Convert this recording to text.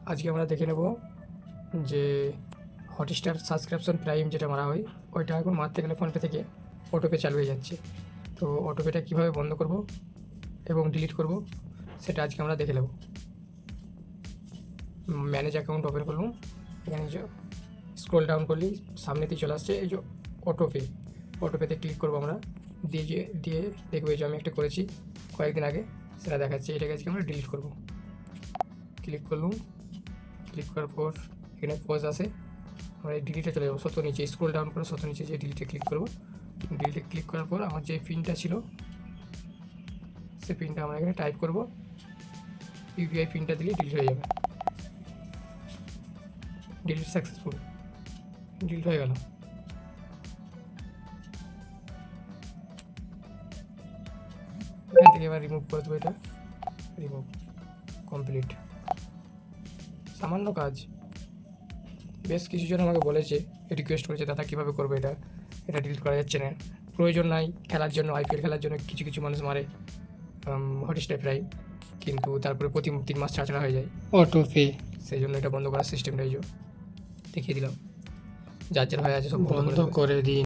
আজকে আমরা দেখে নেব যে হটস্টার সাবস্ক্রিপশন প্রাইম যেটা মারা হয় ওইটা এখন মারতে গেলে ফোনপে থেকে অটোপে চালু হয়ে যাচ্ছে। তো অটোপেটা কীভাবে বন্ধ করব এবং ডিলিট করব সেটা আজকে আমরা দেখে নেব। ম্যানেজ অ্যাকাউন্ট ওপেন করলাম, এখানে যে স্ক্রল ডাউন করলেই সামনেতেই চলে আসছে এই যে অটোপেতে ক্লিক করবো আমরা, দিয়ে দেখবে যে আমি একটা করেছি কয়েকদিন আগে, সেটা দেখাচ্ছে। এটাকে আজকে আমরা ডিলিট করব। ক্লিক করলাম, ক্লিক করার পর এখানে পজ আসে, আমরা এই ডিলিটে চলে যাবো। শত নিচে স্ক্রল ডাউন করে শত নিচে যে ডিলিটে ক্লিক করবো। ডিলিটে ক্লিক করার পর আমার যে পিনটা ছিল সেই পিনটা আমরা এখানে টাইপ করব। ইউপিআই পিনটা দিলে ডিলিট হয়ে যাবে। ডিলিট সাকসেসফুল, ডিলিট হয়ে গেল। এখান থেকে এবার রিমুভ করে দেবো, এটা রিমুভ কমপ্লিট। সামান্য কাজ। বেশ কিছুজন আমাকে বলেছে, রিকোয়েস্ট করেছে দাদা কীভাবে করবে এটা ডিলিট করা যাচ্ছে না। প্রয়োজন নাই, খেলার জন্য আইপিএল খেলার জন্য কিছু কিছু মানুষ মারে হটস্টার প্রাইম, কিন্তু তারপরে প্রতি 3 মাস ছাড়া হয়ে যায় অটোপে। সেই জন্য এটা বন্ধ করার সিস্টেমটা এই যে দেখিয়ে দিলাম। যার হয়ে আছে সব বন্ধ করে দিন।